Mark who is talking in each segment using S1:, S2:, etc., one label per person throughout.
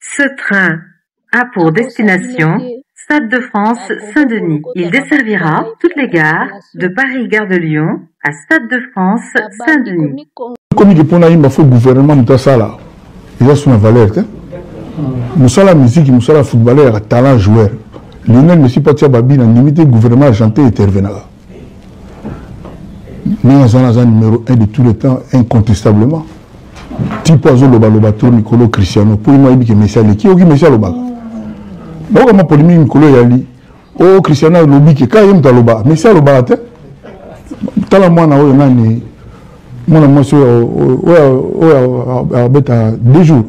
S1: Ce train a pour destination Stade de France Saint-Denis. Il desservira toutes les gares de Paris Gare de Lyon à Stade de France Saint-Denis.
S2: Comme il faut le gouvernement de ça, il a son valeur. Nous sommes la musique, nous sommes la footballeur, talent joueur. Lionel Messi Patia Babi n'a limité le gouvernement à chanter et intervenir. Nous sommes un numéro 1 de tous les temps, incontestablement. Tipo azo loba loba to Nicolo Cristiano pour moi il Messi ali qui ogi Messi loba donc comment polémique Nicolo yali oh Cristiano lobi qui quand il loba Messi loba te tala mwana oyo nani mwana moso oyo abeta 2 jours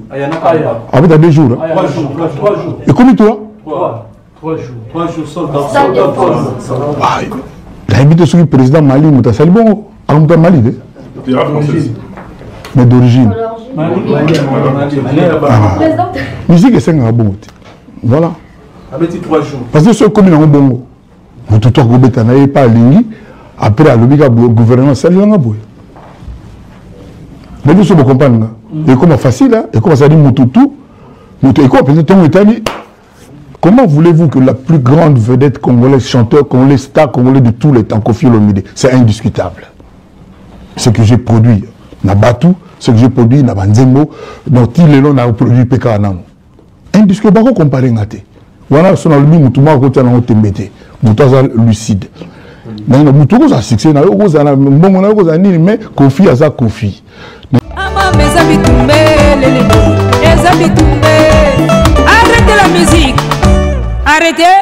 S2: abeta 2 jours
S3: 3 jours
S2: et combien toi
S3: 3 jours soldat
S2: la habité sur le président Mali muta sali bon amuta Mali de mais d'origine. Musique est 5 ans bon. Voilà.
S3: Avec 3 jours.
S2: Parce que ce commune en bon. Vous tout le monde n'a pas ligne. Après à l'obligé gouvernement ça l'en a beau. Mais nous sommes comprendre. Et comment facile et comment ça dit mututu. Et quoi peut-être ton Italie. Comment voulez-vous que la plus grande vedette congolaise, chanteur congolais, star congolais de tous les temps, Koffi Olomide, c'est indiscutable. Ce que j'ai produit. Nabatu, ce que j'ai produit, Nabanzembo, donc il est là, on a produit PK Anamo. Indiscutable, on compare ngate. Voilà, son albi, moutouma, côté na otembete, moutaza lucide. Mais le moutouma, ça succès, na yo za na bon, on a za ni mais Koffi aza Koffi.
S4: Ama mes amis tombés, les amis tombés. Arrêtez la musique. Arrêtez.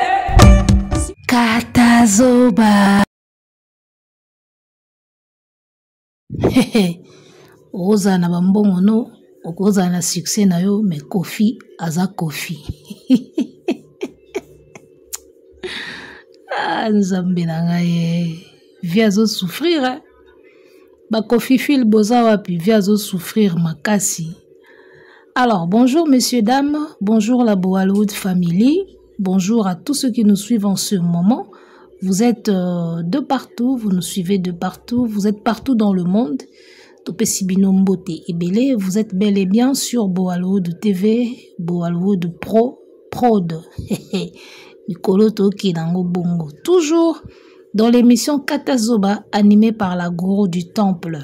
S4: Katazoba. Oza na bambongo no okoza na succès na yo mais Koffi aza Koffi. Nzambe na ngai vie azo souffrir ba Koffi fil boza wapi vie azo souffrir makasi. Alors bonjour messieurs dames, bonjour la Boaliwood family, bonjour à tous ceux qui nous suivent en ce moment. Vous êtes de partout, vous nous suivez de partout, vous êtes partout dans le monde. Vous êtes bel et bien sur Boaliwood TV, Boaliwood Prod. Nicolo Toki Nango Bongo. Toujours dans l'émission Katazoba, animée par la gourou du temple,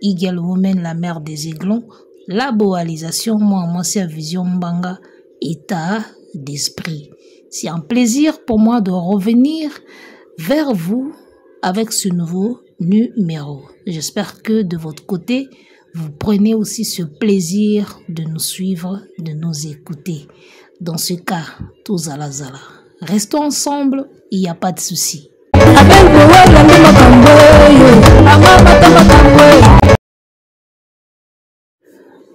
S4: Eagle Woman, la mère des aiglons, la boalisation, moi c'est la vision Mbanga, état d'esprit. C'est un plaisir pour moi de revenir vers vous avec ce nouveau numéro. J'espère que de votre côté, vous prenez aussi ce plaisir de nous suivre, de nous écouter. Dans ce cas, tous à la zala. Restons ensemble, il n'y a pas de souci.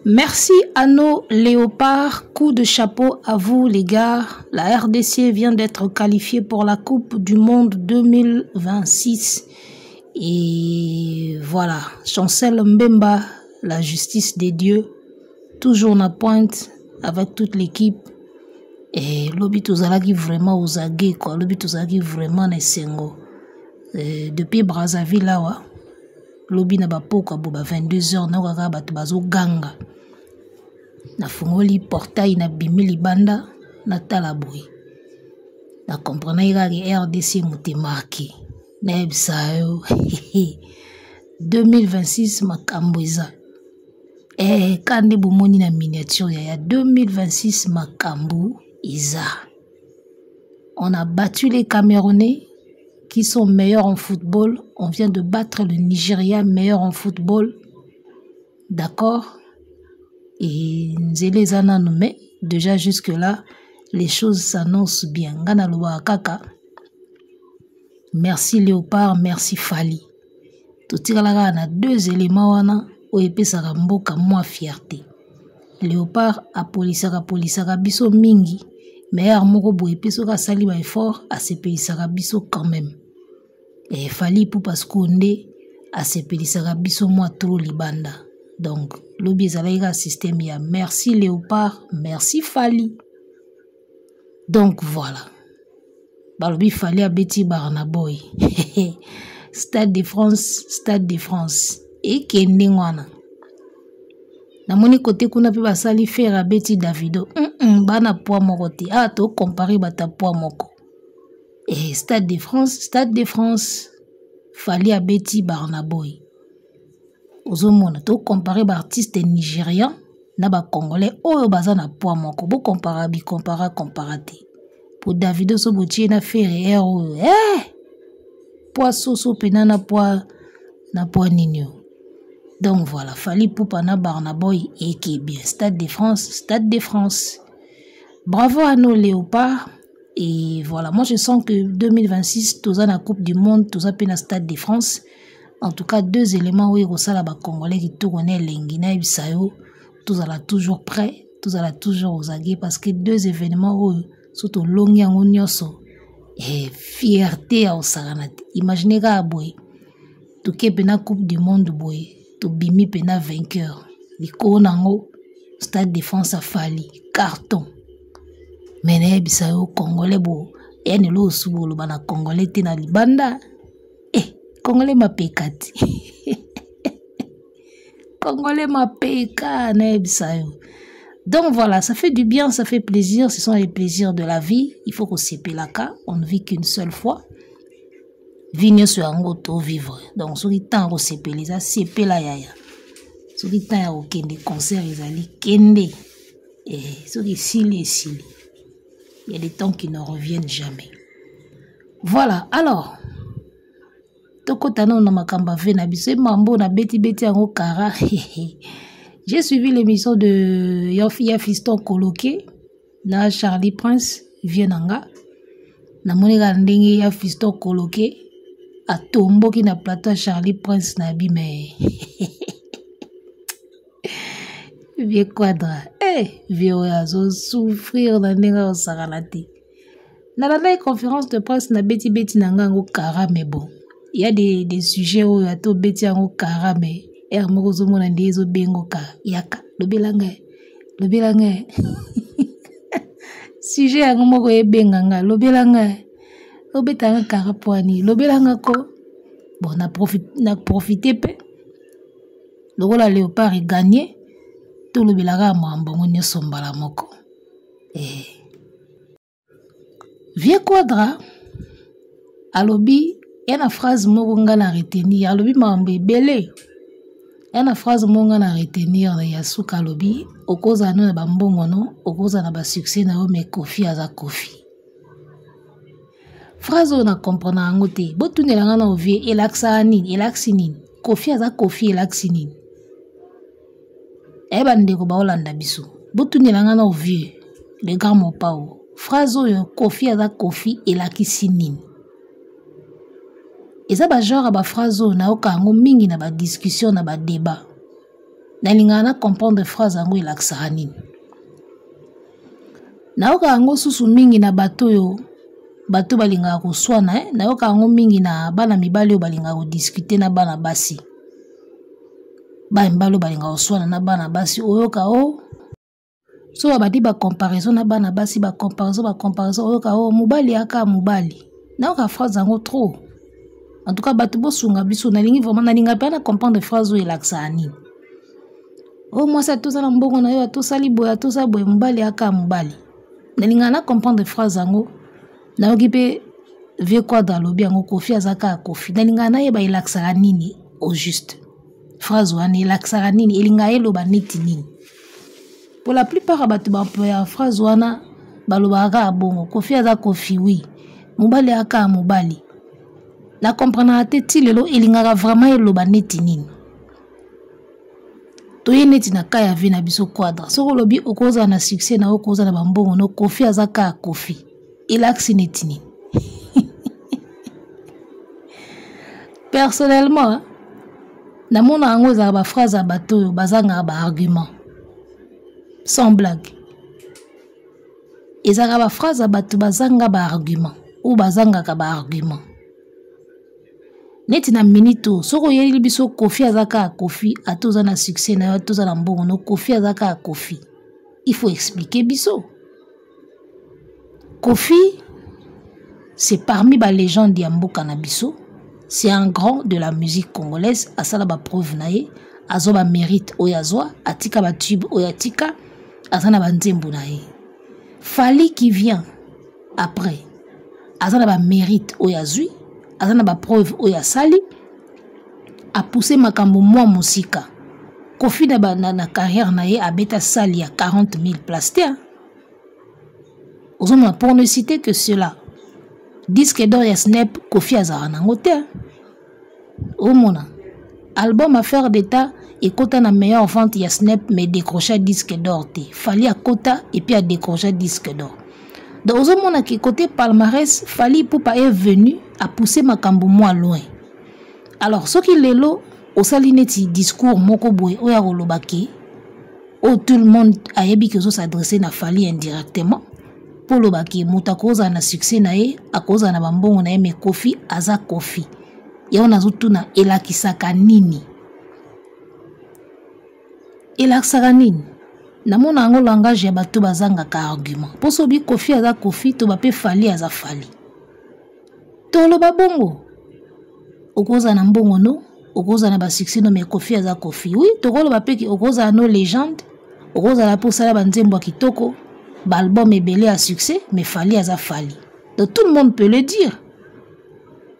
S4: Merci à nos léopards, coup de chapeau à vous les gars. La RDC vient d'être qualifiée pour la Coupe du Monde 2026. Et voilà, Chancel Mbemba, la justice des dieux, toujours na pointe avec toute l'équipe. Et l'obi tozalaki vraiment aux aguets, quoi. L'obi tozalaki vraiment nesengo. Depuis Brazzaville là, wa. L'obi na bapoka boba 22h na kaka bato bazo ganga. Na fungoli portail na bimi libanda na talaboui. Na comprendre que RDC mouté marqué. Nebsayo 2026 makamboza. Kande bomoni na miniature ya 2026 makambo isa. On a battu les Camerounais qui sont meilleurs en football. On vient de battre le Nigeria meilleur en football. D'accord? Et Nzele Zana nommé. Déjà jusque là, les choses s'annoncent bien. Ngana Loa Kaka. Merci Léopard, merci Fali. Tout a 2 éléments wana o epesaka mboka moi fierté. Léopard a polisaka biso mingi, mais moko bo epesoka sali ba effort a sepelisaka biso quand même. Et Fali pour parce qu'on est a sepelisaka biso moi trop libanda. Donc lobi ezalaika système ya merci Léopard, merci Fali. Donc voilà. Balobi Fali a beti Barnaboy. Stade de France. Et Kendengwana. Na moni côté kuna pe basali faire à Betty Davido. Bana poa moko te. Ah to comparer bata poa moko. Et Stade de France, Fally à Betty Barnaboy. Ozomona to comparer ba artiste nigérian na ba congolais oyo baza na poa moko. Bo comparate. Pour Davido so botie na faire oyo. Poa soso pena na poa ninyo. Donc voilà, Fally Ipupa na Barnaboy et qui est bien. Stade de France. Bravo à nos léopards. Et voilà, moi je sens que 2026, tous la Coupe du Monde, tous à peine Stade de France. En tout cas, 2 éléments où il y a les Congolais qui tournent l'Engina et Bisayo. Tous à la toujours prêts, tous à la toujours aux aguets parce que 2 événements où sont au long et en et fierté à Osaranate. Imaginez qu'à Boy, tout qui est la Coupe du Monde, Boy. To bimi pena vainqueur liko nango Stade de France a Fally carton mene bisa yo congolais bo ene lo subo lo bana congolais te na libanda congolais mapekati congolais mapeka na bisa yo. Donc voilà, ça fait du bien, ça fait plaisir, ce sont les plaisirs de la vie. Il faut qu'on s'épelaka, on ne vit qu'une seule fois. Vignes sur un auto vivre. Donc, ce qui est temps de s'épeler, ça s'épelle la yaya. Ce qui est temps de des concerts, ils allaient kende. Et ce qui est sili. Il y a des temps qui ne reviennent jamais. Voilà, alors. Tokotano na makamba vena biso mambo na beti en kara. J'ai suivi l'émission de Yofia Fiston Coloqué. Là, Charlie Prince, Vienanga. Na monega ndenge ya Fiston Coloqué. A tombo qui na plateau Charlie Prince Nabi mais vieux quadra vieux azo souffrir dans nenga osagalati na la conférence de presse na beti nanga ngo kara mais bon il y a des sujets où ya to beti ngo kara mais moko zo mona ndezo bengo ka yaka lobelanga sujet ngo moko ebenganga lobelanga obetanga karapoani lobelanga ko bon na profiter pe lokola léopard est gagné to lobelanga mambongo nyoso mbala moko vieux quadra alobi yana phrase moko nga na retenir alobi mambo ebele yana phrase moko nga na retenir ya suka alobi okoza no na bambongo no okoza na ba succès na yo mais Kofi aza Kofi. Phrase on a compris en côté. Botu ne langa na ovie elaxinine. Kofi aza Kofi elaxinine. Bande ko ba Olanda biso. Botu ne langa na ovie le grand mopao. Phrase yo Kofi aza Kofi elaxinine. Eza ba genre ba phrase na okango mingi na ba discussion na ba débat. Na linga na comprendre phrase ngo elaxanine. Na okango susu mingi na bato yo bato balinga ko swana na yoka ngo mingi na bana mibali balinga ko discuter na bana basi ba mbalo balinga ko swana na bana basi oyoka so babadi ba comparaison na bana basi ba comparaison oyoka mobali aka mobali na yoka phrase ngo trop en tout cas bato bosunga biso na lingi vraiment na linga pe na comprendre phrase elaxa ani moi ça tout ça na mbongo na yo to sali boya to sa boya mobali aka mobali na linga na comprendre phrase ngo na okipe vieux quadra lobi yango Kofi azaka Kofi nalinga na yeba elaxaka nini au juste phrase wana elaxaka nini elinga eloba neti nini pour la plupart bato ba phrase wana balobaka bongo Kofi aza Kofi oui mobali aka mobali na comprendre te ti lelo elinga vraiment eloba neti nini to yeneti na kaya vi na biso quadra soko lobi okoza na succès na okoza na bambongo no Kofi azaka Kofi elaxinetini. Personnellement, na mon ango za ba phrase à bateau bazanga ba argument. Sans blague. Ezaka ba phrase à bateau bazanga ba argument ou bazanga ka ba argument. Neti na minito soko yeli biso Kofi azaka Kofi atoza na succès na atoza na mbongo no Kofi azaka Kofi. Il faut expliquer biso. Kofi, c'est parmi les légendes d'Yambo Canabiso. C'est un grand de la musique congolaise. À ça, la preuve naïe. azo ba mérite oyazwa atika ba tube oyatika azana ba nzembo na ye. Fally qui vient après azana ba mérite oyazui azana ba preuve oyasali a poussé makambo mwa musika. Kofi na carrière na ye abeta sali ya 40 000 plaster. Ozomona pour ne citer que cela. Disque d'or ya Snap Kofi azara nango te. Omona album Affaire d'État et kota na meilleure vente ya Snap mais décroché disque d'or te. Fally a kota et puis a décroché disque d'or. Donc ozomona ki côté palmarès Fally Ipupa est venu à pousser makambo moins loin. Alors ce qui lelo au salineti discours moko boy oya kolobaki où tout le monde a yebi que s'adresser na Fally indirectement. Pour le baki muta koza na succès na ye a koza na bambongo na ye me Kofi aza Kofi ya ona zutuna elakisaka nini na mona ngo langage ya bato bazanga ka argument poso bi Kofi aza Kofi to bape Fally aza Fally to lo babongo okoza na mbongo no okoza na ba succès no me Kofi aza Kofi oui to ko lo bape ki okoza no légende okoza la pour sala banzembo kitoko. L'album est belé à succès, mais Fally aza Fally. Donc tout le monde peut le dire.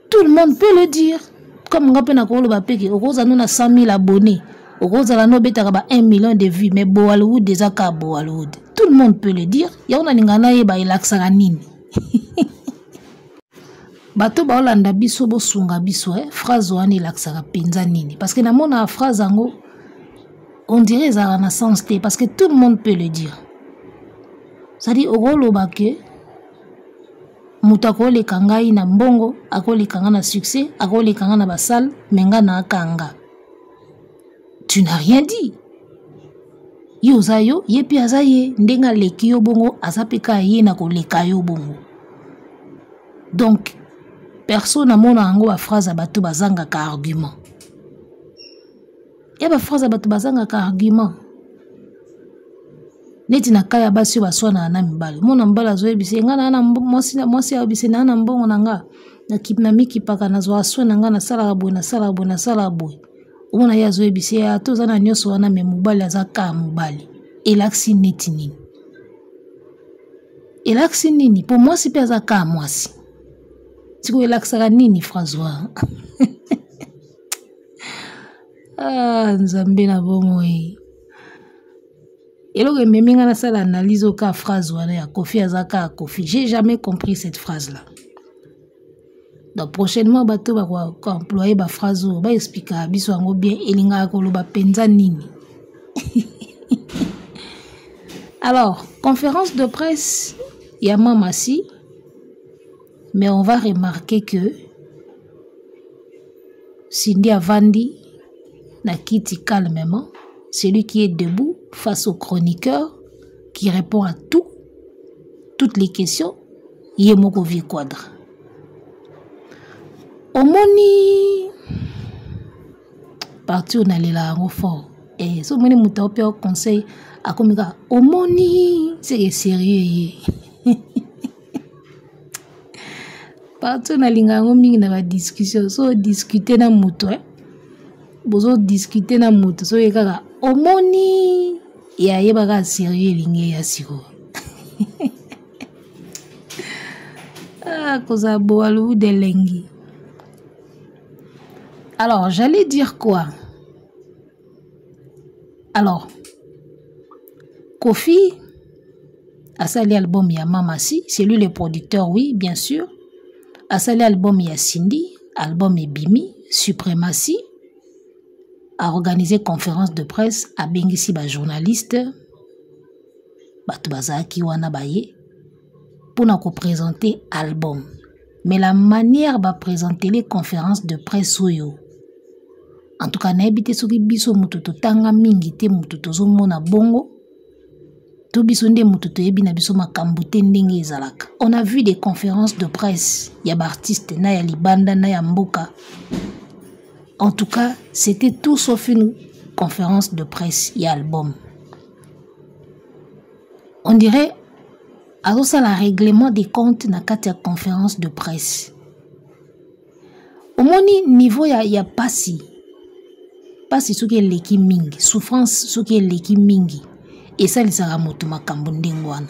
S4: Tout le monde peut le dire. Comme on a ko lo bapeki, okoza nous na 100 000 abonnés. Okoza la no betaka ba 1 million de vues, mais Bollywood déjà ka Bollywood. Tout le monde peut le dire. Ya ona lingana ye ba ilaksaka nini. Bato ba olanda biso bo sunga biso phrase wana ilaksaka penza nini parce que na mona phrase ango on dirait ça na sens té parce que tout le monde peut le dire. Ça dit ogolo bake mutako le kangai na mbongo akoli kanga na succès akoli kanga na basal menga na kanga. Tu n'as rien dit. Yo zayo ye pi azaye ndenga leki yo bongo azapeka ye na koleka yo bongo. Donc personne na mona ango ba phrase a bato bazanga ka argument. Ya ba phrase a bato bazanga ka argument. Neti na kaya basi baswana na mibale mona mbala zo ebise nga na mwasi ya ebise na mbongo na nga na kipna miki paka na zo aswana nga na sala boy omona ya zo ebise ya to za na nyoso wana me mobali aza ka mobali elaksi neti nini po mwasi pe aza ka mwasi tiko elaksaka nini François nzambe na bomo et là, je me suis analyse au cas phrase ya Kofi azaka Kofi. J'ai jamais compris cette phrase là. Donc prochainement bato ba employer ba phrase ba expliquer biso ngo bien elinga ko lo ba penza nini. Alors, conférence de presse ya Mamasi, mais on va remarquer que Cindy Avandi na kiti calmement. Celui qui est debout face au chroniqueur qui répond à toutes les questions, Yemoko vie quadre. Omoni parti on allait là en fort et so moni muta opé au conseil à komika omoni c'est sérieux parti on allait nga ngomi na ba discussion so discuter na muto bozo discuter na muto so yekaka omoni ya yebaka sérieux linge ya siko koza boalu de lengi. Alors j'allais dire quoi? Alors Kofi a sali album ya Mamasi, c'est lui le producteur, oui bien sûr. A sali album ya Cindy, album Ebimi, Suprématie. A organisé conférence de presse à Bengisi ba journaliste Batubazaki wana baye pour nous présenter album. Mais la manière de présenter les conférences de presse oyo en tout cas na ebité soki biso mututo tanga mingi te mututo zo mona bongo to biso nde mututo yebi na biso makambo te ndenge ezalaka. On a vu des conférences de presse ya ba artiste na ya libanda na ya mboka. En tout cas, c'était tout sauf une conférence de presse et album. On dirait, alors ça, le règlement des comptes n'a qu'à faire conférence de presse. Au moins, niveau, il y a pas si. pasi soki eleki mingi, souffrance soki eleki mingi, et ça les sera moto makambo ndengwana.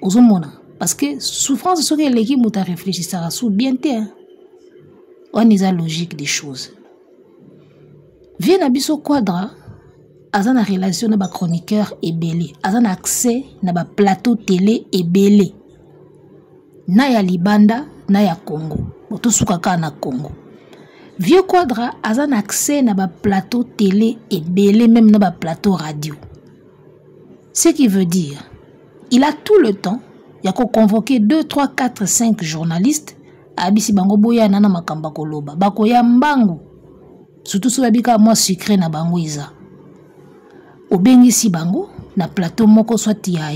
S4: Ozomona, parce que souffrance soki eleki moto réfléchissera sous bien te, hein. On est la logique des choses. Vient abiso quadra, aza na relation na ba chroniqueur ebele, aza na accès na ba plateau télé ebele. Na ya Libanda, na ya Congo. Boto sukaka na Congo. Vieux Quadra a un accès à un plateau télé et belé même à un plateau radio. Ce qui veut dire, il a tout le temps, il a convoqué 2, 3, 4, 5 journalistes à Abisi Bango Boya Nana Makamba Koloba. Bakoya Mbango. Surtout si babika moi sucré na Bango Iza. Obengi si Bango, na plateau moko soit ya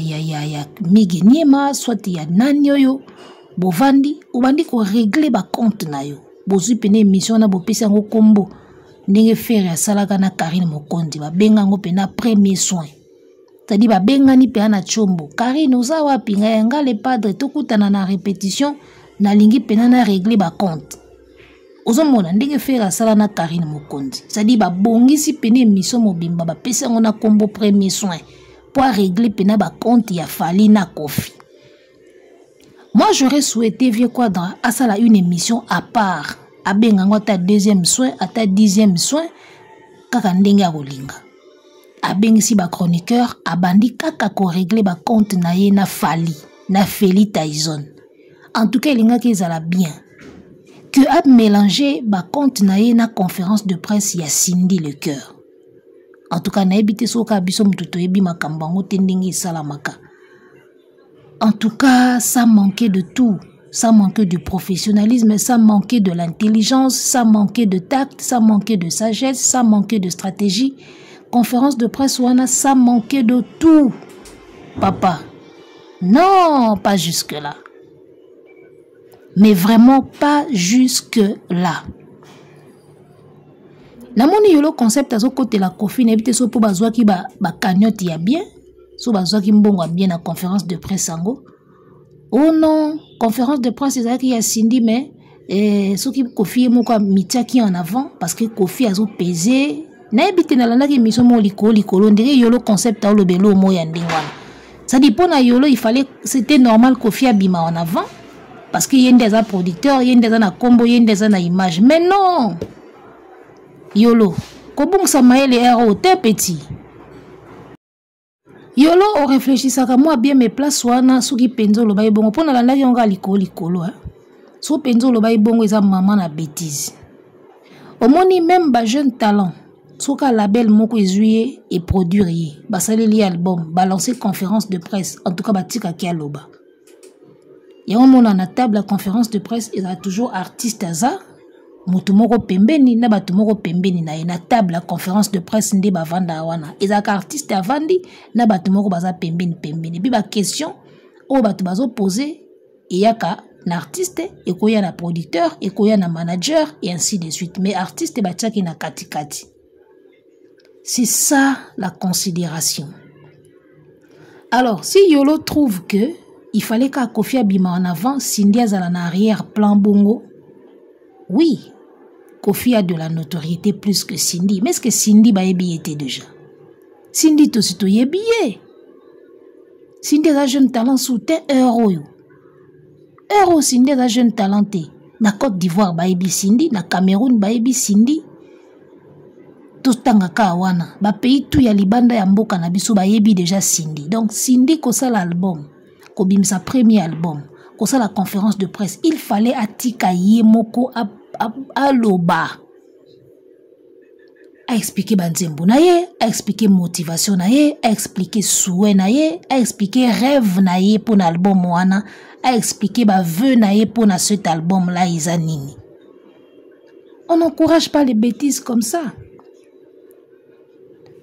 S4: Migi Niema, soit ya Nanyoyo, Bovandi, Obandi ko régler ba compte na yo. Bozu pene émission na bopesa ngo kombo ndenge faire ya salaka na Karine Mokondi ba benga ngo pena premier soin. C'est-à-dire ba benga ni pe na chombo. Karine oza wapi nga le padre tokutana na répétition na lingi pena na régler ba compte. Ozomona ndenge faire ya sala na Karine Mokondi. C'est-à-dire ba bongisi pene émission mobimba ba pesa ngo na kombo premier soin pour régler pena ba compte ya Fali na Kofi. Moi, j'aurais souhaité, Vieux Quadra, à ça une émission à part. À bengango ta deuxième soin, à ta 10e soin, kaka ndenga rolinga. À bengisi ba chroniqueur, à bandi kaka ko régler ba compte na ye na Fali, na Feli Tyson. En tout cas, il y a bien. Que a mélangé ba compte na ye na conférence de presse ya Cindy le cœur. En tout cas, na ebité soka biso mtuto ebi makambango tendingi salamaka. En tout cas, ça manquait de tout. Ça manquait du professionnalisme, ça manquait de l'intelligence, ça manquait de tact, ça manquait de sagesse, ça manquait de stratégie. Conférence de presse, ça manquait de tout. Papa, non, pas jusque-là. Mais vraiment pas jusque-là. Namoni yolo concept azo côté la Kofi n'habite so po bazwa ki ba cagnotte ya bien. So bazwa ki mbongo bien na conférence de presse ango. Oh non, conférence de presse ezaki ya Cindy mais so ki Kofi moko mitia ki en avant parce que Kofi azo pesé. Na ebite na landa ki mission mo likolo ndenge yolo concept a lo belo mo ya ndingwana. Ça dit pour na yolo il fallait c'était normal Kofi abima en avant parce que yende za producteur, yende za na combo, yende za na image. Mais non. Yolo, kobong sa maele héros te petit. Yolo on réfléchissaka moi bien mes places wana soki penzo lo bayi bongo pona landa ki onga likolo hein. So penzo lo bayi bongo eza maman na bêtise. Omoni même ba jeune talent soka label moko ezuye et produire ba saleli album balancer conférence de presse en tout cas batika ki aloba. Ya omona na table la conférence de presse il y a toujours artiste aza mutumoko pembeni na batumoko pembeni na ina table la conférence de presse nde bavanda wana ezaka artiste avandi na batumoko baza pembeni bi ba question o batu bazo poser eyaka na artiste ekoya na producteur ekoya na manager et ainsi de suite mais artiste batiaki na katikati. C'est ça la considération. Alors si Yolo trouve que il fallait qu'à Kofi abima en avant Cindy azala na arrière plan bongo, oui, Kofi a de la notoriété plus que Cindy. Mais est-ce que Cindy ba yebi était déjà? Cindy to sito yebi. Cindy a jeune talent soutien euro yo. Euro Cindy a jeune talenté. Na Côte d'Ivoire ba yebi Cindy, na Cameroun ba yebi Cindy. Tout tanga ka wana. Ba pays tout ya libanda ya mboka na biso ba yebi déjà Cindy. Donc Cindy ko sa l'album, ko bim sa premier album. Comme ça la conférence de presse, il fallait atika yemoko à loba. A expliquer banzembo na ye, a expliquer motivation na ye, a expliquer souhait na ye, a expliquer rêve na ye pour l'album wana, a expliquer ba vœu na ye pour cet album là izanini. On n'encourage pas les bêtises comme ça.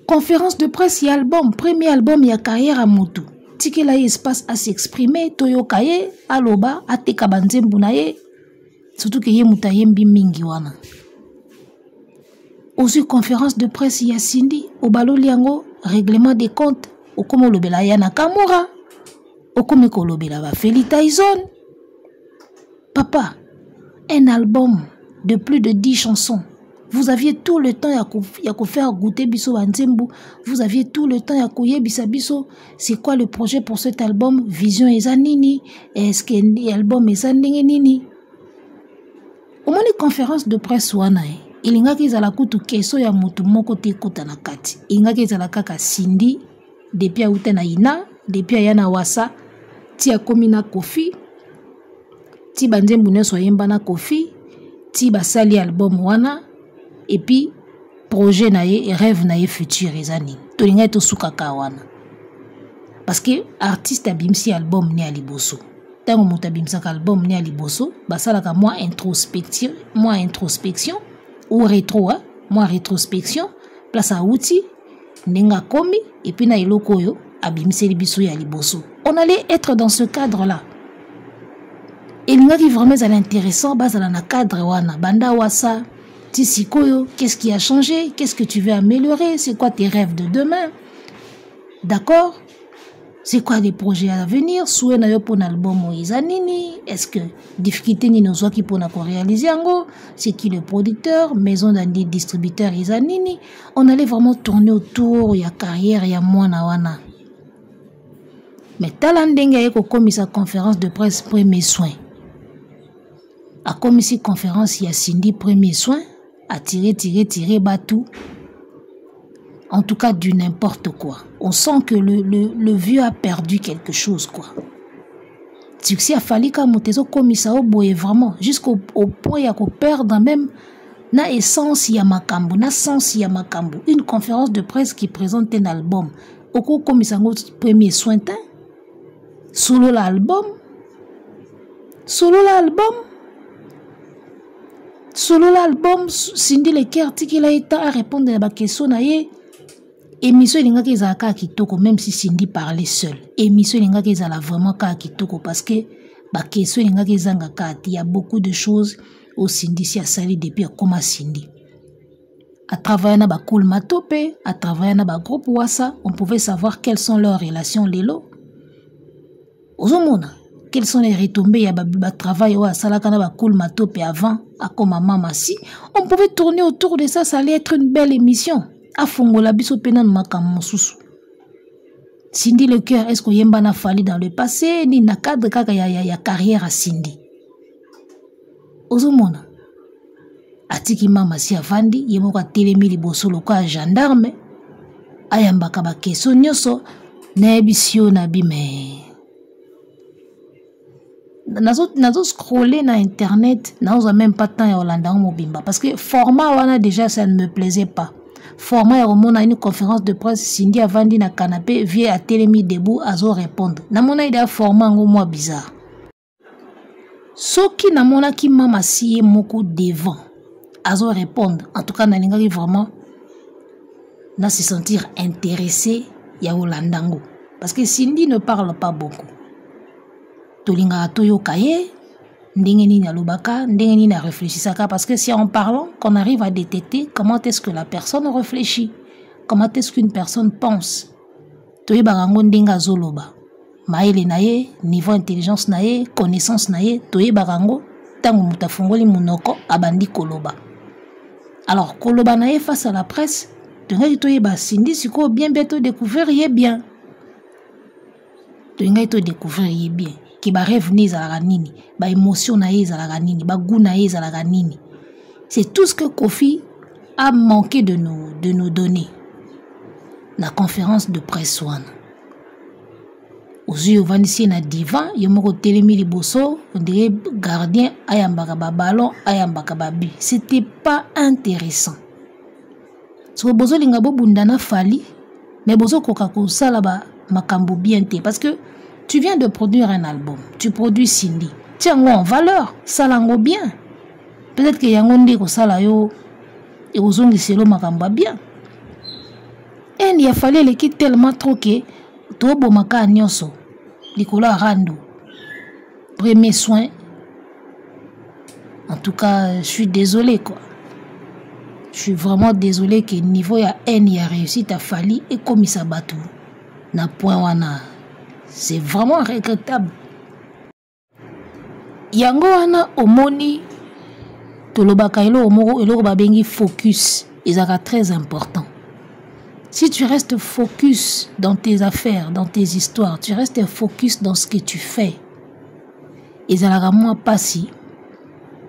S4: Conférence de presse, y a album, premier album, y a carrière à moto. Tiki la espace à s'exprimer, toyo kaye, aloba, ateka banzembu na ye, surtout que ye mutayembi mingi wana. Aussi conférence de presse ya Cindy, au balo liango, règlement des comptes, au komo lobela ya Nakamura, au komo lobela ba Feli Tyson. Papa, un album de plus de 10 chansons, Vous aviez tout le temps à faire goûter biso banzembo. Vous aviez tout le temps à koye biso. C'est quoi le projet pour cet album? Vision ezanini. Est-ce que l'album ezanini nini? Au moins les conférences de presse wana il y a qui la kutu keso ya mutu moko te kota na kati. Il y a qui la kaka Cindy depuis auta na ina, depuis yana wasa ti akomi na Kofi. Ti banzembo ne soyemba na Kofi, ti basali album wana. Et puis, projet naie et rêve naie futur ezani. Tolinga to sukaka wana. Parce que artiste abimsi album ni aliboso. Tango moto abimsaka album ni aliboso, basalaka moins introspection ou rétro, moins rétrospection, place à outil, nenga komi et puis na iloko yo abimsi libiso ya liboso. On allait être dans ce cadre-là. Et l'inga qui vraiment est intéressant, base à la cadre wana, banda wasa. Tisikoyo, qu'est-ce qui a changé? Qu'est-ce que tu veux améliorer? C'est quoi tes rêves de demain? D'accord? C'est quoi les projets à venir? Souhait na yo pour album izanini? Est-ce que difficulté ni no qui pour réaliser ango? C'est qui le producteur? Maison d'un distributeur izanini? On allait vraiment tourner autour, il y a carrière, il y a mwana wana. Mais talandenga yeko comme sa conférence de presse premier soin. A comme ici conférence il y a Cindy premier soin. À tirer batou. En tout cas, du n'importe quoi. On sent que le vieux a perdu quelque chose, quoi. Succès a fallu qu'à monter comme ça au boye vraiment. Jusqu'au point il y a qu'on perd même na essence ya makambo, na sens ya makambo. Une conférence de presse qui présente un album. Au cours comme ça premier soin solo l'album. Solo l'album, Cindy Leker, il a été à répondre à la question. Émission Linga qui est à Kitoko, même si Cindy parlait seule. Émission Linga qui est vraiment à Kitoko, parce que la question Linga qui est à il y a beaucoup de choses au Cindy si a sali depuis comme Cindy. À travers na cool matope, à travers na groupe Wassa, on pouvait savoir quelles sont leurs relations lélo. Ozomona. Quelles sont les retombées? Il y a un travail à Salakana cool matope avant, à comme maman si. On pouvait tourner autour de ça, ça allait être une belle émission. À Fongola biso penan makam susu. Cindy Leker, est-ce qu'on yemba na fali dans le passé, ni na cadre kaka ya carrière à Cindy. Ozomona. Atiki mama si avandi, yemo ka telemi liboso loka gendarme. Ayambaka ba keso nyoso, na ebisio na bime. Nazo scroller na internet, nazo même pas temps ya Hollanda mobimba parce que format wana déjà ça ne me plaisait pas. Format ya romona une conférence de presse Cindy avandi na canapé vie à telemi debout azo répondre. Na mona ida format ngo moi bizarre. Soki na mona ki mama si moko devant azo répondre. En tout cas na lingaki vraiment na se sentir intéressé ya Hollanda ngo parce que Cindy ne parle pas beaucoup. Tolinga toyo kaye, ndengeni na lobaka, ndengeni na réfléchissaka parce que si en parlant qu'on arrive à détecter comment est-ce que la personne réfléchit, comment est-ce qu'une personne pense. Toye barango ndenga zoloba. Maele naye, niveau intelligence naye, connaissance naye, toye barango tango mutafungoli munoko abandi koloba. Alors koloba naye face à la presse, toye ba Cindy siko bien bientôt découvrir bien. Toye découvrir bien. Qui ba rêve ni za nini, ba émotion na za nini, ba goût na za nini. C'est tout ce que Kofi a manqué de nous donner. La conférence de presse one. Aux yeux vanisi na divan, yomoko telemi liboso, on dirait gardien ayambaka ba ballon, ayambaka ba bi. C'était pas intéressant. So bozo linga bo bundana fali, mais bozo koka ko sala ba makambo bien te parce que tu viens de produire un album, tu produis Cindy. Tiens-le en valeur, ça l'engo bien. Peut-être que yangonde ko sala yo et ozongi selo makamba bien. Et il a fallu l'équipe tellement trop que to bomaka nyonso likolo rando. Premier soin. En tout cas, je suis désolé quoi. Je suis vraiment désolé que niveau ya N y a réussi à fallu et comme ça batou. Na point wana. C'est vraiment regrettable. Yango wana omoni Tolobaka eloko babengi focus. Ezaka très important. Si tu restes focus dans tes affaires, dans tes histoires, tu restes focus dans ce que tu fais. Ezalaka moi pasi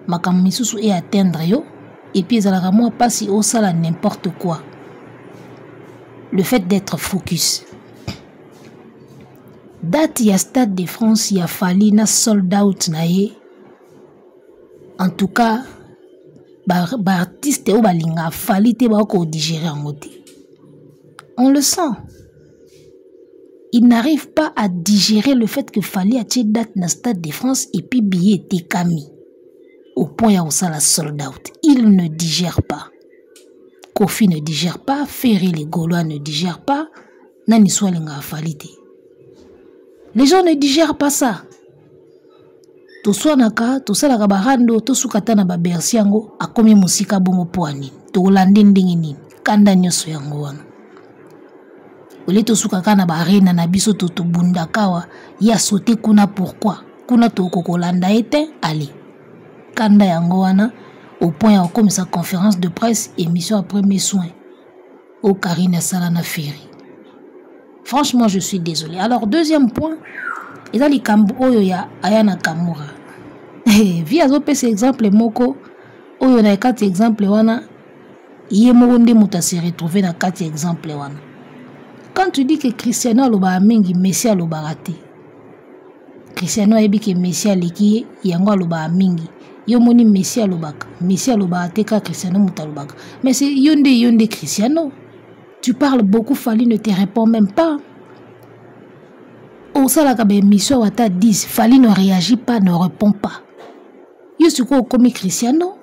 S4: makambo misusu et atteindre yo et puis ezalaka moi pasi osala n'importe quoi. Le fait d'être focus. Date ya Stade de France ya fali na sold out na ye. En tout cas, artiste ou balinga fali te ba ko digérer en mode. On le sent. Il n'arrive pas à digérer le fait que fallait acheter date na Stade de France et puis billet était kami. Au point où ça la sold out. Il ne digère pas. Kofi ne digère pas. Ferry les Gaulois ne digèrent pas. Nani soit linga falite. Les gens ne digèrent pas ça. To soit naka, to sala kabarando, to sukata na babersi yango, akomi musika bongo poani. To lande ndingi nini. Kanda nyoso yango wana. Ole to sukaka na barena na biso to bunda kawa. Ya sauté kuna pourquoi. Kuna to kokolanda ete, allez. Kanda yango wana, au point où comme sa conférence de presse, émission après mes soins. Au Karine Salana Ferry. Franchement, je suis désolé. Alors, deuxième point, il y a les Kambo Oyo ya Ayana Kamura. Via ce exemple, Moko, Oyo na 4 exemples, wana, Yemoronde Mouta s'est retrouvé dans 4 exemples, wana. Quand tu dis que Cristiano Aloba Mingi, Messi Aloba raté. Cristiano a dit que Messi Aleki, Yango Aloba Mingi. Yomoni Messi Alobaka. Messi Aloba Teka Cristiano Moutalobaka. Mais c'est Yonde Cristiano. Tu parles beaucoup, Fali ne te répond même pas. Au salakabe émission Wata 10, Fali ne réagit pas, ne répond pas. Yosuko comme Cristiano.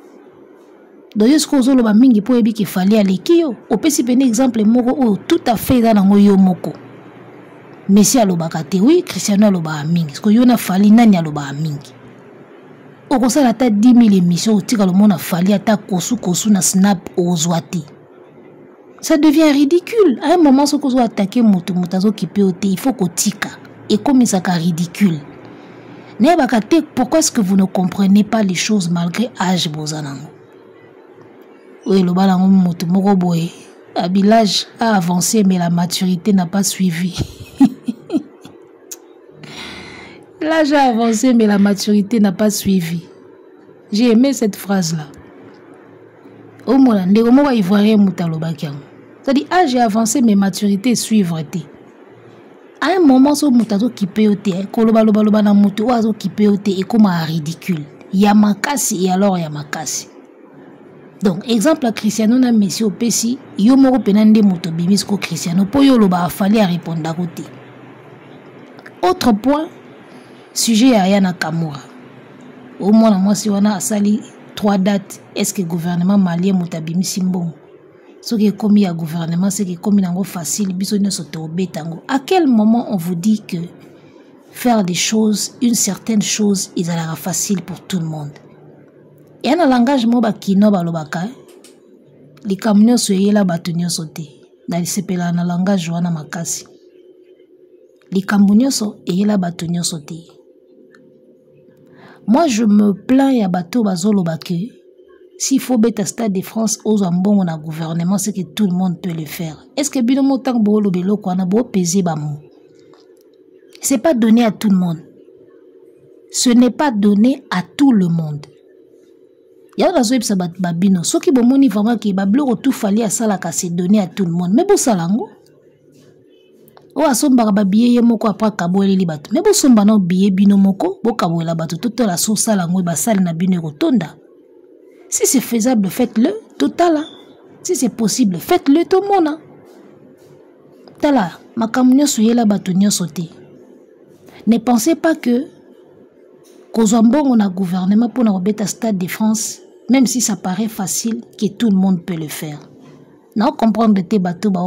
S4: Donc yosuko zoloba mingi po ebi ke Fali aleki yo. Opesi pene exemple moko tout à fait dans ngo yo moko. Messi Alobaka te oui, Cristiano Aloba mingi. Parce que yona Fali nani Aloba mingi. Au conseil à 10 000 émissions, au tigre le monde a fallu attaquer kosu na snap aux ouati. Ça devient ridicule. À un moment, ce qu'on doit attaquer moutazo qui peut ôter, il faut qu'on tika. Et comme ça est ridicule. Pourquoi est-ce que vous ne comprenez pas les choses malgré âge bozanango? Oui, le balango moutumoro boy. L'âge a avancé, mais la maturité n'a pas suivi. L'âge a avancé, mais la maturité n'a pas suivi. J'ai aimé cette phrase-là. Au moins, on ivoirien moutalobakiam. C'est-à-dire, âge a avancé, mais maturité suivre. À un moment, ce moutazo qui peut être, kolobaloba na moutou, oiseau qui peut être, et comme un ridicule. Yamakasi, et alors Yamakasi. Donc, exemple à Cristiano na Messi au Pessi, yomoro penande mouto bimisco Cristiano, po yoloba a fallu répondre à côté. Autre point, sujet à Ayana Kamura. Au moins, moi, si on a sali 3 dates, est-ce que le gouvernement malien moutabimi simbon? Ce qui est commis à gouvernement, c'est que commis dans facile, à quel moment on vous dit que faire des choses, une certaine chose, il sera facile pour tout le monde? Et un langage moba kino balobaka, les camions se yela batunyo sauté. Dans le sepela na langage joana makasi. Les camions so yela batunyo sauté. Moi, je me plains ya bateau bazolo bake. S'il faut bêta Stade de France aux ambons na gouvernement, c'est que tout le monde peut le faire. Est-ce que binomo tang bo lo belo ko na bo peser bamou? C'est pas donné à tout le monde. Ce n'est pas donné à tout le monde. Ya la zoeb sabat babino. Ce qui bomoni vraiment ki bablo tout fallait à ça la c'est donné à tout le monde. Mais bo salango. O asomba babiye ye moko après kabole li bato. Mais bo somba no biye bino moko, bo kabole la bato toto la so salango ba sal na bino rotonda. Si c'est faisable, faites-le, total. Si c'est possible, faites-le tout le monde. Tala, ma camunio souyé la batunio sauté. Ne pensez pas que Kozambon on a gouvernement pour nous bêta Stade de France, même si ça paraît facile, que tout le monde peut le faire. Non comprendre tes bateaux, ba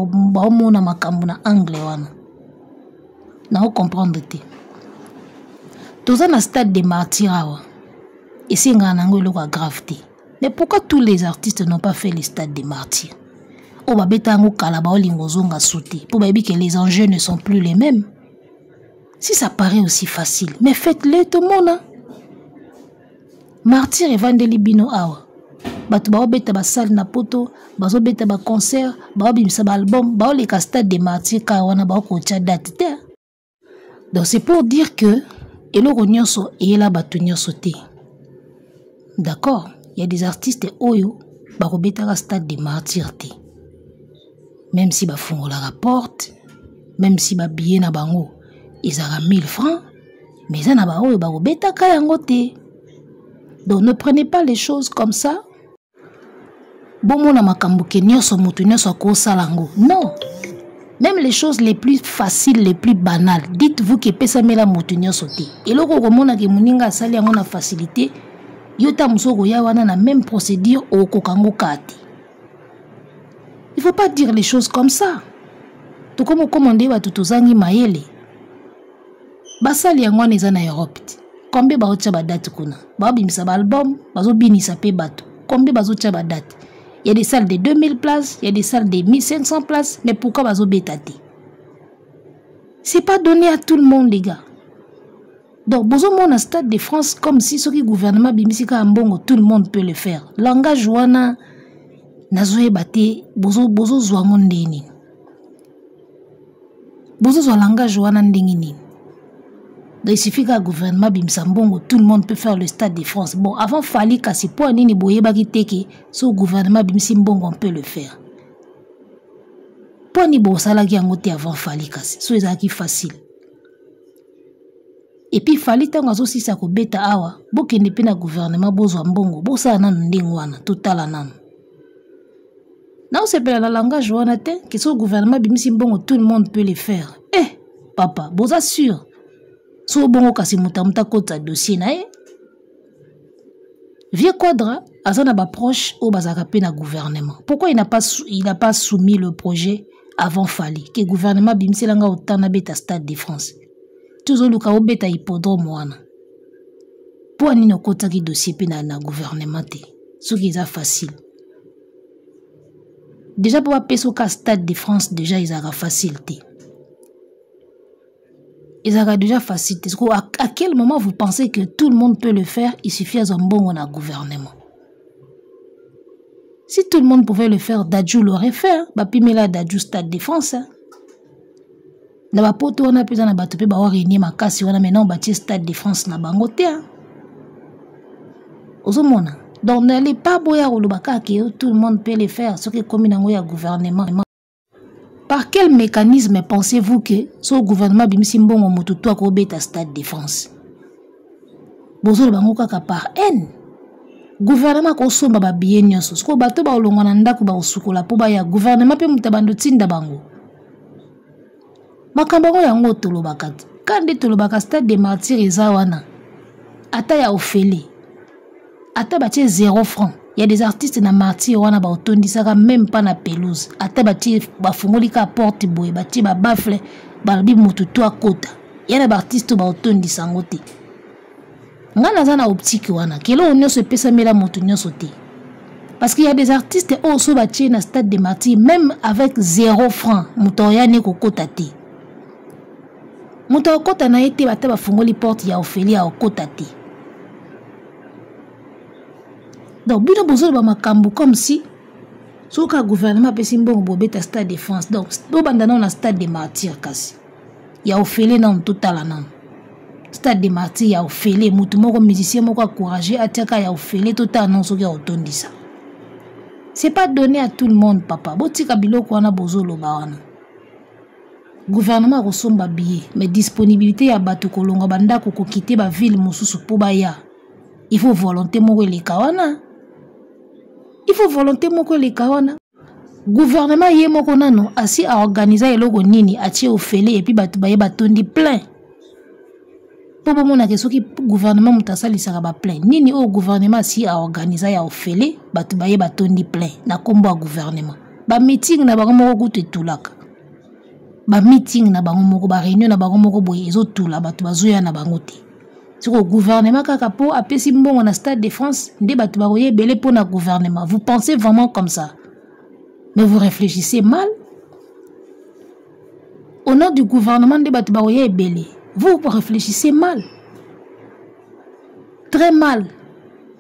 S4: mona makamuna anglais wana. Non comprendre tes. Tous un stade de martyrs et c'est un angle gravité. Mais pourquoi tous les artistes n'ont pas fait les stades des martyrs? Pour que les enjeux ne sont plus les mêmes. Si ça paraît aussi facile, mais faites-le tout le monde. Martyr et Vandeli Bino Awa. Batu bao beta ba salle na poto, bazo beta ba concert, bao bimisa ba album, bao le stade des martyrs ka wana bao ko tia date te. Donc c'est pour dire que eloko nyonso eyela batu nyonso te. D'accord, il y a des artistes oyo ba ko beta ka stade des martyrs te. Même si ba fungola la porte, même si ba billet na bango ils ont 1000 francs, mais ça na ba oyo ba ko beta ka yango te. Donc ne prenez pas les choses comme ça. Bon na makambo ke nyonso mutu nyonso ko salango. Non. Même les choses les plus faciles, les plus banales, dites-vous que pesa mela mutu nyonso te. Eloko ko mona ke muninga sali yango na facilité, yota musoko ya wana na même procédure au kokango kati. Il faut pas dire les choses comme ça. Tout comme commander ba tutuzangi mayele. Basali yango neza na Europe. Combien ba ocha ba date kuna? Ba bimisa ba album, bazo binisa pe bato. Combien bazo ocha ba date? Il y a des salles de 2000 places, il y a des salles de 1500 places, mais pourquoi bazo betati? C'est pas donné à tout le monde les gars. Donc bozo mon stade de France comme si ce qui gouvernement bimisika ambongo tout le monde peut le faire. Langage wana nazoe bate bozo zwango ndeni. Bozo zwa langage wana ndenge nini. Donc il suffit qu'un gouvernement bimsambongo tout le monde peut faire le stade de France. Bon avant fali kasi po nini boye baki teke so gouvernement bimsimbongo on peut le faire. Po ni bo sala ki angote avant fali kasi so ezaki facile. Et puis fali tango azo sisa ko beta awa bokende pe na gouvernement bozwa mbongo bosala nanu ndenge wana totala nanu. Non, c'est pas la langage wana te que so gouvernement bimsimbongo tout le monde peut le faire. Eh papa, boza sûr. So bongo kasi mutamuta kota dossier na e. Vieux Quadra, azana ba proche au bazaka pe na gouvernement. Pourquoi il n'a pas soumis le projet avant Fali que gouvernement bimselanga otana beta stade de France. Toujours luka obeta hippodrome wana. Pour nino kota ki dossier pe na gouvernement te. Ce qui est facile. Déjà pour appeler ka stade de France déjà ils ont facilité. Ils ont déjà facilité. À quel moment vous pensez que tout le monde peut le faire? Il suffit d'un bon gouvernement. Si tout le monde pouvait le faire, Dadju l'aurait fait. Bapimela Dadju stade de France. Na ba poto wana pesa na bato pe ba réunir makasi wana maintenant bâti stade de France na bangote. Ozomona. Donc n'allez pas boya olobaka que tout le monde peut le faire ce que comme nango ya gouvernement. Par quel mécanisme pensez-vous que ce gouvernement bimsimbongo mututu akobeta stade de France? Bozo bango kaka par haine. Gouvernement ko somba ba bien nyonso. Sko bato ba olonga na ndako ba osukola po ba ya gouvernement pe mutabando tinda bango. Makambango yango tolobaka. Kandi tolobaka stade des martyrs eza wana. Ata ya ofele. Ata batie 0 francs. Il y a des artistes na martyr wana ba otondisaka même pas na pelouse. Ata batie ba fungolika porte boye batie ba bafle balbi mututu akota. Il y a des artistes ba otondisango te. Ngana zana optique wana kelo onyo se pesa mela mutu nyonso te. Parce qu'il y a des artistes au so batie na stade des martyrs même avec 0 francs mutoya ne kokota te. Muto okota na ete bata ba fungoli porte ya ofeli ya okota te. Donc, bino bozo ba makambu comme si soka gouvernement pe simbongo bobeta stade de France. Donc, do bandana na stade de martyrs kasi. Ya ofele na totala na. Stade de martyrs ya ofele mutu moko musicien moko encourager atiaka ya ofele totala non soki otondisa. C'est pas donné à tout le monde papa. Botika biloko wana bozo loba wana. Gouvernement ko somba billet mais disponibilité ya bato kolonga banda ko quitter ba ville mususu po ba ya. Il faut volonté moko le kawana. Il faut volonté moko le kawana. Gouvernement yé moko nano asi a organiser eloko nini atie ofele et puis batu baye batondi plein. Popo mona ke soki gouvernement mutasali saka ba plein. Nini o gouvernement si a organiser ya ofele batu baye batondi plein na kombo a gouvernement. Ba meeting na bango moko kutu etulaka. Ba meeting na bango moko ba réunion na bango moko boye ezotula batu bazoya na bango te. Sur le gouvernement kakapo a pesi mbongo na stade de France nde batu baroye belé pour na gouvernement. Vous pensez vraiment comme ça? Mais vous réfléchissez mal. Au nom du gouvernement nde batu baroye belé. Vous réfléchissez mal. Très mal.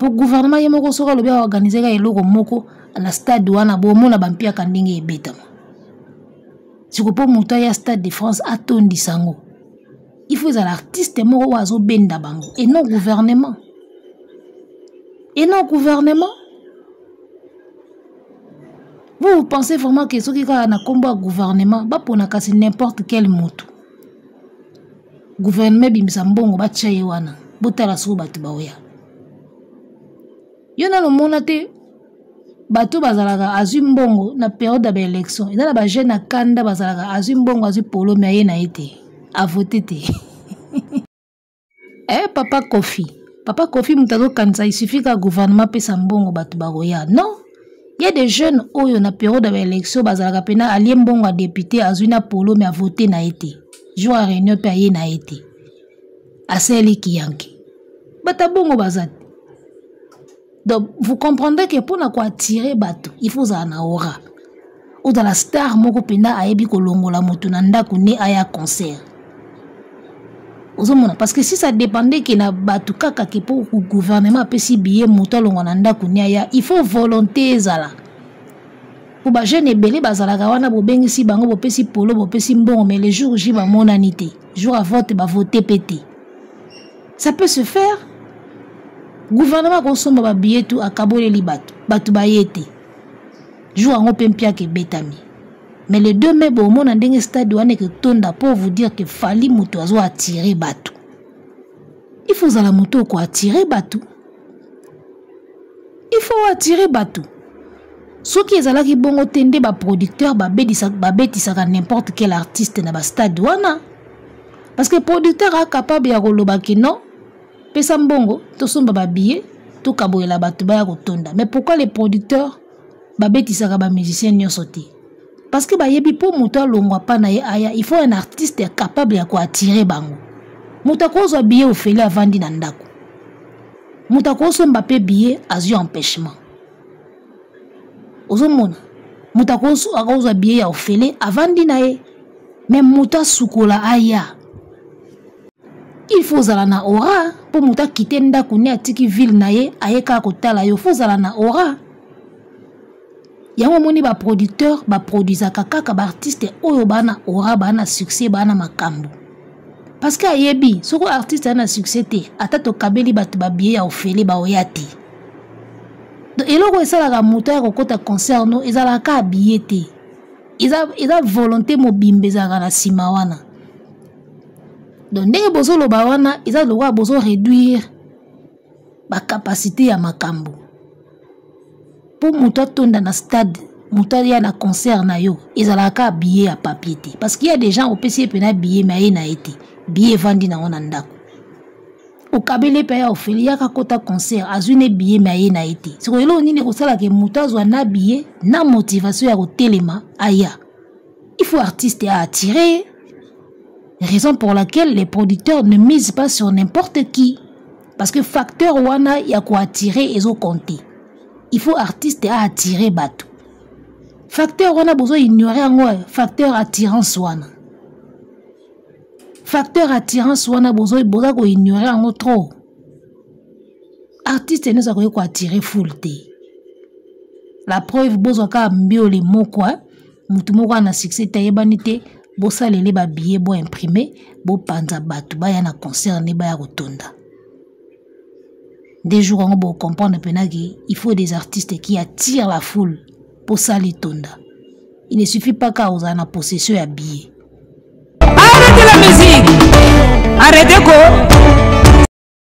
S4: pour gouvernement ye moko soka lobi organiser ka eloko moko na stade wana bomona bampia kandenge ebetama sikopo muta ya Stade de France atondi sango il faut l'artiste moko wazo benda bango et non gouvernement vous pensez vraiment que ce qui a un combat gouvernement ba pona kasi n'importe quel moto gouvernement bimisa mbongo ba tchaye wana botala so batu baoya yona no monate bato bazalaka azwi mbongo na période ya élection eza na ba jeune akanda bazalaka azwi mbongo azwi polo mais ye na ete a voté te papa Kofi mutazo kanisa il suffit que gouvernement pesa mbongo bato baoya non. Il y a des jeunes qui na période d'élection bazalaka pena alien mbongo a député azwi na polo mais a voté na été jour à réunion payé na été aseli kiyanki bata bongo bazat. Donc vous comprendrez que pour na ko attirer bato il faut za na aura ou dans la star moko pena ayebi ko longola moto na ndako ne aya concert ozomona parce que si ça dépendait que na bato kaka ke pour gouvernement pesi billet moto longola ndako ne aya il faut volonté ezala pour ba jeune ebele bazalaka wana bobengisi bango bopesi polo bopesi mbongo mais le jour J ba monanité jour à vote ba voter pété ça peut se faire gouvernement kosomba ba billet tout akaboleli bato bayete jour en pempia ke betami mais le 2 mai bon mon ndenge stade wana ke tonda pour vous dire que fali moto azo attirer bato il faut za la moto ko attirer bato il faut attirer bato ceux qui ezalaki bongo tende ba producteur ba betisaka n'importe quel artiste na ba stade wana parce que producteur a capable ya koloba ki non pesa mbongo to somba ba billet to kaboyela bato ba ya kotonda mais pourquoi les producteurs ba betisaka ba musiciens nyonso te parce que ba yebi po moto longwa pa na ye aya il faut un artiste capable ya ko attirer bango moto ko zo billet ofeli avandi na ndako moto ko somba pe billet azio empêchement ozomona moto ko zo billet ya ofeli avandi na ye même moto sukola aya il faut zala na aura pour moto quitter ndako ne atiki ville na ye ayeka kotala yo faut zala na aura. Yango moni ba producteur ba produisa kaka ba artiste oyo bana aura bana succès bana makambo parce que ayebi soko artiste ana succès te ata to kabeli batu ba billet ya ofeli ba oyati donc eloko esala ka moto ya kokota concert no ezala ka billet te eza volonté mobimbe za na sima wana donc ndenge bozo loba wana eza lokwa bozo réduire ba capacité ya makambo pour moto tonda na stade moto ya na concert na yo ezalaka billet ya papier te parce qu'il y a des gens au PC pena billet mais na été billet vandi na ona ndako au kabele pa ya ofeli ya kota concert azune billet mais na été siko elo nini ko sala ke moto azwa na billet na motivation ya ko telema aya il faut artiste à attirer raison pour laquelle les producteurs ne misent pas sur n'importe qui parce que facteur wana ya ko attirer ezo compter. Il faut artiste à attirer bateau. Facteur on a besoin d'ignorer un facteur attirance wana. Facteur attirance wana besoin d'ignorer un trop. Artiste ne sa ko attirer full te. La preuve besoin ka mbio les mots quoi. Mutu moko na succès tayebanité bo salele ba billet bo imprimer bo panza bato ba ya na concert ne ba ya kotonda. Des jours on va comprendre il faut des artistes qui attirent la foule pour salir tonda. Il ne suffit pas qu'à oser en possession à billet.
S5: Arrêtez la musique. Arrêtez quoi?